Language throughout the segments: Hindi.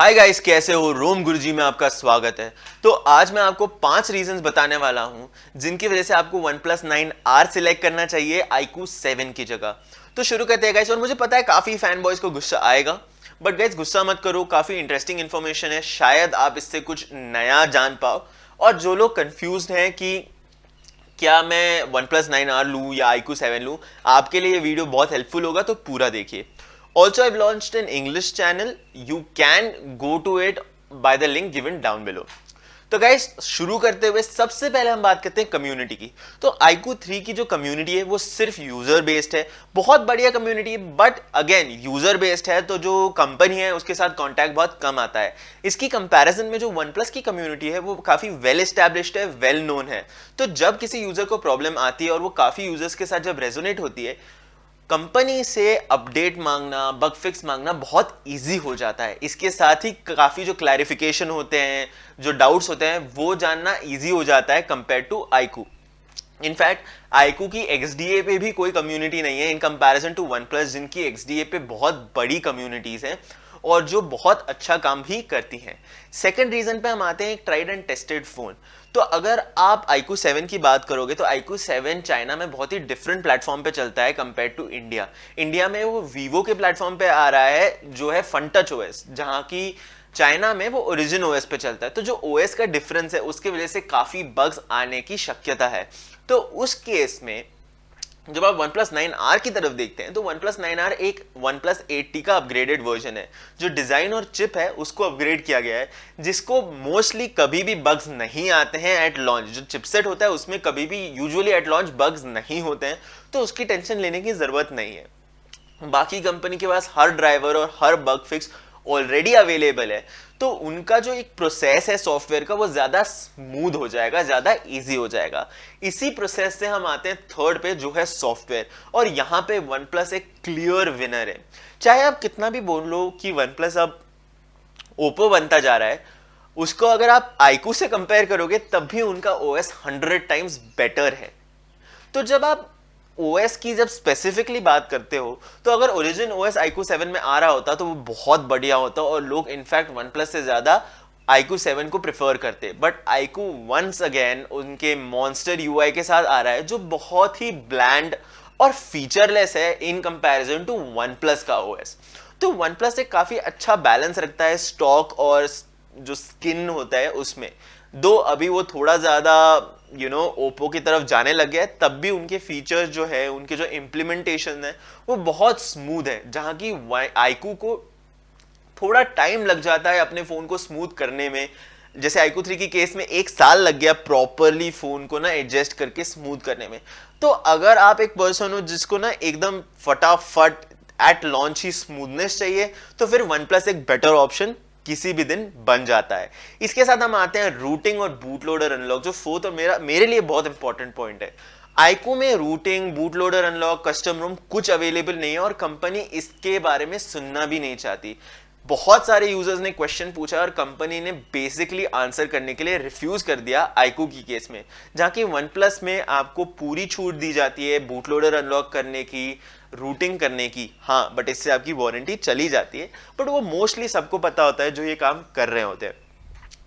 हाय गाइस, कैसे हो? रोम गुरुजी में आपका स्वागत है। तो आज मैं आपको 5 रीजंस बताने वाला हूं जिनकी वजह से आपको OnePlus 9R सिलेक्ट करना चाहिए iQOO 7 की जगह। तो शुरू करते हैं गाइस। और मुझे पता है काफी फैन बॉयज को गुस्सा आएगा, बट गाइस गुस्सा मत करो, काफी इंटरेस्टिंग इन्फॉर्मेशन है, शायद आप इससे कुछ नया जान पाओ। और जो लोग कंफ्यूज्ड हैं कि क्या मैं OnePlus 9R लूँ या iQOO 7 लूँ, आपके लिए ये वीडियो बहुत हेल्पफुल होगा, तो पूरा देखिए। Also, I've launched an English channel. You can go to it by the link given down below. तो गाइस शुरू करते हुए सबसे पहले हम बात करते हैं कम्युनिटी की। तो iQOO 3 की जो कम्युनिटी है वो सिर्फ यूजर बेस्ड है, बहुत बढ़िया कम्युनिटी है, बट अगेन यूजर बेस्ड है तो जो कंपनी है उसके साथ कांटेक्ट बहुत कम आता है। इसकी कंपैरिजन में जो OnePlus की कम्युनिटी है वो काफी वेल एस्टैब्लिश्ड है, वेल नोन है। तो जब किसी यूजर को प्रॉब्लम आती है और वो काफी यूजर्स के साथ जब रेजोनेट होती है, कंपनी से अपडेट मांगना, बग फिक्स मांगना बहुत इजी हो जाता है। इसके साथ ही काफी जो क्लैरिफिकेशन होते हैं, जो डाउट्स होते हैं, वो जानना इजी हो जाता है compare to iQOO। In fact iQOO की XDA पे भी कोई कम्युनिटी नहीं है इन कंपैरिजन टू OnePlus, जिनकी XDA पे बहुत बड़ी कम्युनिटीज हैं और जो बहुत अच्छा काम भी करती हैं। सेकंड रीजन पे हम आते हैं, एक ट्राइड एंड टेस्टेड फोन। तो अगर आप iQOO 7 की बात करोगे तो iQOO 7 चाइना में बहुत ही डिफरेंट प्लेटफॉर्म पे चलता है कंपेयर टू इंडिया। इंडिया में वो वीवो के प्लेटफॉर्म पे आ रहा है जो है फनटच ओएस, जहां की चाइना में वो ओरिजिन ओएस पे चलता है। तो जो ओएस का डिफरेंस है उसकी वजह से काफी बग्स आने की शक्यता है। तो उस केस में जब आप OnePlus 9R की तरफ देखते हैं तो OnePlus 9R एक OnePlus 8T का अपग्रेडेड वर्जन है। जो डिजाइन और चिप है उसको अपग्रेड किया गया है, जिसको मोस्टली कभी भी बग्स नहीं आते हैं एट लॉन्च। जो चिपसेट होता है उसमें कभी भी यूजुअली एट लॉन्च बग्स नहीं होते हैं, तो उसकी टेंशन लेने की जरूरत नहीं है। बाकी कंपनी के पास हर ड्राइवर और हर बग फिक्स ऑलरेडी अवेलेबल है, तो उनका जो एक प्रोसेस है सॉफ्टवेयर का वो ज्यादा स्मूथ हो जाएगा, ज्यादा इजी हो जाएगा। इसी प्रोसेस से हम आते हैं थर्ड पे जो है सॉफ्टवेयर, और यहाँ पे OnePlus एक क्लियर विनर है। चाहे आप कितना भी बोल लो कि OnePlus अब ओप्पो बनता जा रहा है, उसको अगर आप iQOO से कंपेयर करोगे तब भी उनका OS 100 टाइम्स बेटर है। तो जब आप OS की जब स्पेसिफिकली बात करते हो, तो अगर ओरिजिन OS iQOO 7 में आ रहा होता तो वो बहुत बढ़िया होता और लोग इनफैक्ट OnePlus से ज्यादा iQOO 7 को प्रेफर करते। बट iQOO वंस अगेन उनके मॉन्स्टर UI के साथ आ रहा है जो बहुत ही ब्लैंड और फीचरलेस है इन कंपैरिजन टू OnePlus का OS। तो OnePlus एक काफी अच्छा बैलेंस रखता है स्टॉक और जो स्किन होता है उसमें। दो अभी वो थोड़ा ज्यादा ओप्पो की तरफ जाने लग गया है, तब भी उनके फीचर्स जो है, उनके जो इम्प्लीमेंटेशन है वो बहुत स्मूथ है, जहां की iQOO को थोड़ा टाइम लग जाता है अपने फोन को स्मूथ करने में। जैसे iQOO 3 की केस में 1 साल लग गया प्रॉपरली फोन को ना एडजस्ट करके स्मूथ करने में। तो अगर आप एक पर्सन हो जिसको ना एकदम फटाफट एट लॉन्च ही स्मूथनेस चाहिए, तो फिर OnePlus एक बेटर ऑप्शन किसी भी दिन बन जाता है। इसके साथ हम आते हैं रूटिंग और बूट लोडर अनलॉक, जो फोर्थ और मेरे लिए बहुत इंपॉर्टेंट पॉइंट है। iQOO में routing, boot loader unlock, custom ROM कुछ अवेलेबल नहीं है और कंपनी इसके बारे में सुनना भी नहीं चाहती। बहुत सारे यूजर्स ने क्वेश्चन पूछा और कंपनी ने बेसिकली आंसर करने के लिए रिफ्यूज कर दिया iQOO की केस में, जहां की OnePlus में आपको पूरी छूट दी जाती है बूट लोडर अनलॉक करने की, रूटिंग करने की। हाँ, बट इससे आपकी वारंटी चली जाती है, बट वो मोस्टली सबको पता होता है जो ये काम कर रहे होते हैं।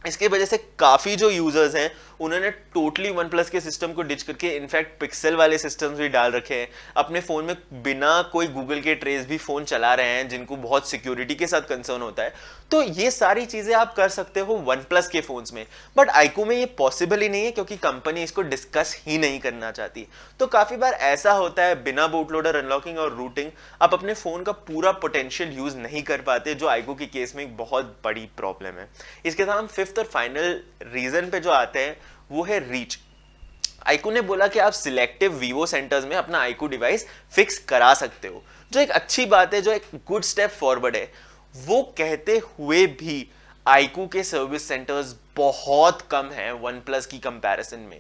इसकी वजह से काफी जो यूजर्स हैं उन्होंने टोटली OnePlus के सिस्टम को डिच करके इनफैक्ट पिक्सल वाले सिस्टम्स भी डाल रखे हैं अपने फोन में, बिना कोई गूगल के ट्रेस भी फोन चला रहे हैं, जिनको बहुत सिक्योरिटी के साथ कंसर्न होता है। तो ये सारी चीजें आप कर सकते हो OnePlus के फोन्स में, बट iQOO में ये पॉसिबल ही नहीं है क्योंकि कंपनी इसको डिस्कस ही नहीं करना चाहती। तो काफी बार ऐसा होता है बिना बूट लोडर अनलॉकिंग और रूटिंग आप अपने फोन का पूरा पोटेंशियल यूज नहीं कर पाते, जो iQOO की केस में एक बहुत बड़ी प्रॉब्लम है। इसके साथ हम फिफ्थ और फाइनल रीजन पे जो आते हैं वो है रीच। iQOO ने बोला कि आप सिलेक्टिव वीवो सेंटर्स में अपना iQOO डिवाइस फिक्स करा सकते हो, जो एक अच्छी बात है, जो एक गुड स्टेप फॉरवर्ड है। वो कहते हुए भी iQOO के सर्विस सेंटर्स बहुत कम हैं OnePlus की कंपैरिजन में।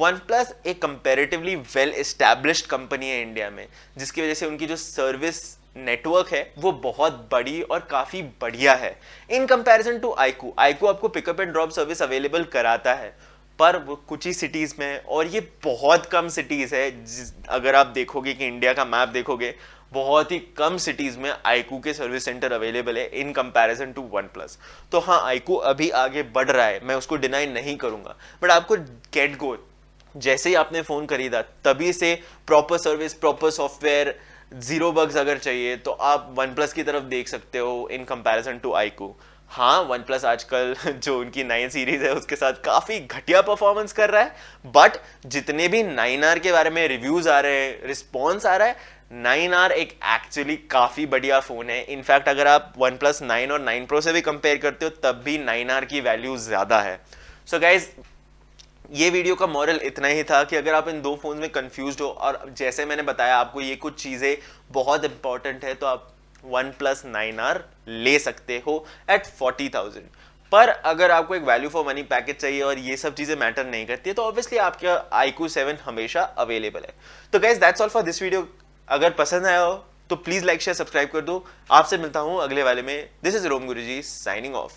OnePlus एक कंपैरेटिवली वेल एस्टैब्लिश्ड कंपनी है इंडिया में, जिसकी वजह से उनकी जो सर्विस नेटवर्क है वो बहुत बड़ी और काफी बढ़िया है in comparison to iQOO। iQOO आपको pickup and drop service available कराता है, पर वो कुछ ही सिटीज में, और ये बहुत कम सिटीज है। अगर आप देखोगे कि इंडिया का मैप देखोगे, बहुत ही कम सिटीज में iQOO के सर्विस सेंटर अवेलेबल है इन कंपैरिजन टू OnePlus। तो हाँ, iQOO अभी आगे बढ़ रहा है, मैं उसको डिनाई नहीं करूंगा, बट आपको गेट गो, जैसे ही आपने फोन खरीदा तभी से proper service, proper software, zero bugs अगर चाहिए तो आप OnePlus की तरफ देख सकते हो इन कंपैरिजन टू iQOO। हाँ, OnePlus आजकल जो उनकी 9 सीरीज है उसके साथ काफी घटिया परफॉर्मेंस कर रहा है, बट जितने भी 9R के बारे में रिव्यूज आ रहे हैं, रिस्पॉन्स आ रहा है, 9R एक एक्चुअली काफी बढ़िया फोन है। इनफैक्ट अगर आप OnePlus 9 और 9 Pro से भी कंपेयर करते हो तब भी 9R की वैल्यू ज्यादा है। सो गाइज, ये वीडियो का मॉरल इतना ही था कि अगर आप इन दो फोन में कंफ्यूज्ड हो और जैसे मैंने बताया आपको ये कुछ चीजें बहुत इंपॉर्टेंट है, तो आप OnePlus 9R ले सकते हो एट 40,000। पर अगर आपको एक वैल्यू फॉर मनी पैकेज चाहिए और ये सब चीजें मैटर नहीं करती है तो ऑब्वियसली आपका iQOO 7 हमेशा अवेलेबल है। तो guys, that's all for this video. अगर पसंद आया हो तो प्लीज लाइक शेयर सब्सक्राइब कर दो। आपसे मिलता हूं अगले वाले में। This is Rom Guruji signing of.